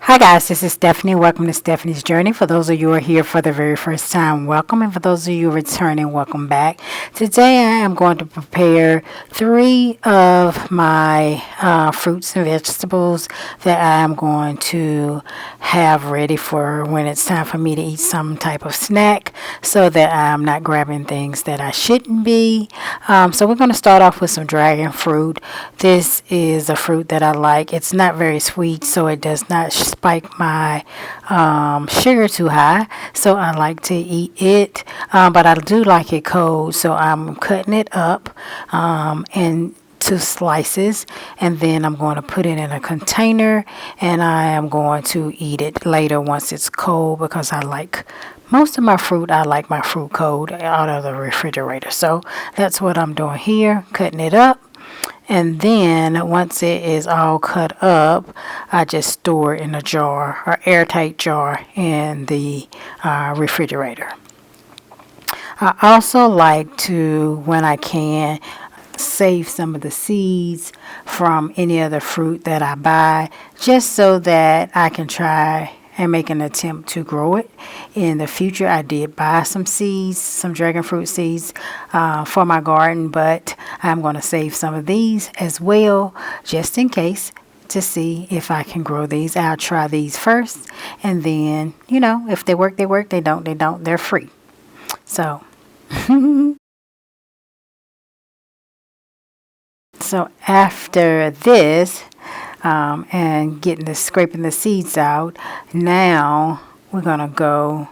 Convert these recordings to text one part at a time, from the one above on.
Hi guys, this is Stephanie. Welcome to Stephanie's Journey. For those of you who are here for the very first time, welcome. And for those of you returning, welcome back. Today I am going to prepare 3 of my fruits and vegetables that I am going to have ready for when it's time for me to eat some type of snack so that I'm not grabbing things that I shouldn't be. So we're going to start off with some dragon fruit. This is a fruit that I like. It's not very sweet, so it does not spike my sugar too high, so I like to eat it, but I do like it cold, so I'm cutting it up into slices, and then I'm going to put it in a container, and I am going to eat it later once it's cold, because I like most of my fruit, I like my fruit cold out of the refrigerator. So that's what I'm doing here, cutting it up. And then once it is all cut up, I just store it in a jar or airtight jar in the refrigerator. I also like to, when I can, save some of the seeds from any other fruit that I buy, just so that I can try and make an attempt to grow it in the future. I did buy some seeds, some dragon fruit seeds for my garden, but I'm going to save some of these as well, just in case, to see if I can grow these. I'll try these first, and then, if they work, they work. They don't, they don't. They're free. So, so after this, and scraping the seeds out, now we're gonna go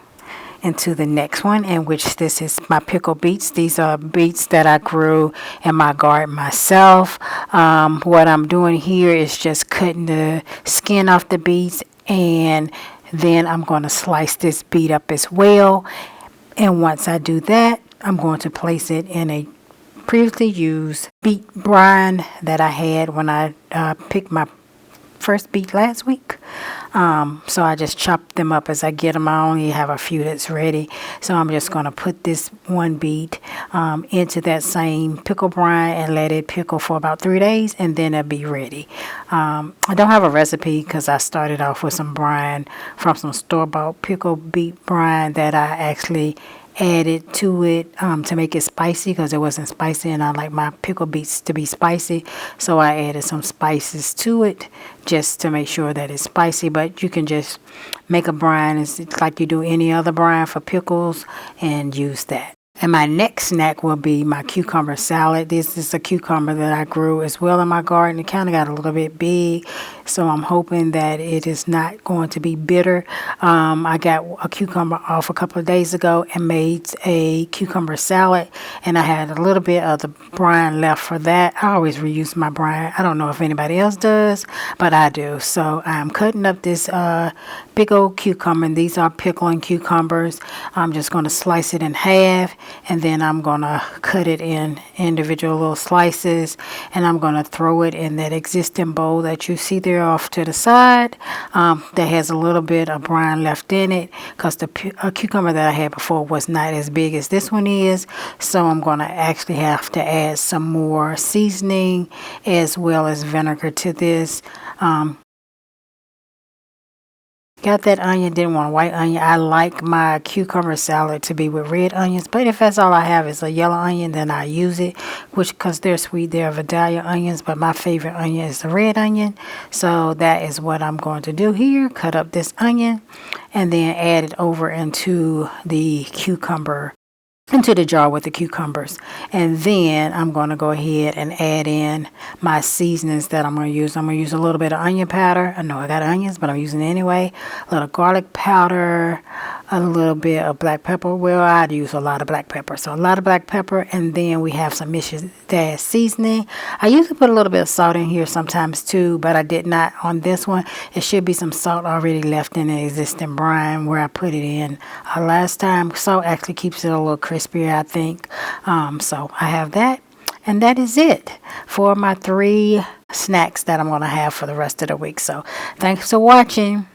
into the next one, in which this is my pickled beets. These are beets that I grew in my garden myself. What I'm doing here is just cutting the skin off the beets, and then I'm going to slice this beet up as well. And once I do that, I'm going to place it in a previously used beet brine that I had when I picked my first beet last week. So I just chop them up as I get them. I only have a few that's ready, so I'm just going to put this one beet into that same pickle brine and let it pickle for about 3 days, and then it'll be ready. I don't have a recipe because I started off with some brine from some store-bought pickled beet brine that I actually added to it to make it spicy, because it wasn't spicy and I like my pickled beets to be spicy, so I added some spices to it just to make sure that it's spicy. But you can just make a brine, it's like you do any other brine for pickles, and use that. And my next snack will be my cucumber salad. This is a cucumber that I grew as well in my garden. It kind of got a little bit big, so I'm hoping that it is not going to be bitter. I got a cucumber off a couple of days ago and made a cucumber salad, and I had a little bit of the brine left for that. I always reuse my brine. I don't know if anybody else does, but I do. So I'm cutting up this big old cucumber, and these are pickling cucumbers. I'm just going to slice it in half, and then I'm going to cut it in individual little slices, and I'm going to throw it in that existing bowl that you see there off to the side that has a little bit of brine left in it, because the cucumber that I had before was not as big as this one is. So I'm going to actually have to add some more seasoning as well as vinegar to this. Got that onion, didn't want a white onion. I like my cucumber salad to be with red onions, but if that's all I have is a yellow onion, then I use it, which, because they're sweet, they're Vidalia onions, but my favorite onion is the red onion. So that is what I'm going to do here. Cut up this onion and then add it over into the jar with the cucumbers. And then I'm going to go ahead and add in my seasonings that I'm going to use. I'm going to use a little bit of onion powder. I know I got onions, but I'm using it anyway. A little garlic powder, a little bit of black pepper. Well, I'd use a lot of black pepper. So a lot of black pepper, and then we have some Michelin seasoning. I usually put a little bit of salt in here sometimes too, but I did not on this one. It should be some salt already left in the existing brine where I put it in last time. Salt actually keeps it a little crispier, I think. So I have that, and that is it for my 3 snacks that I'm going to have for the rest of the week. So thanks for watching.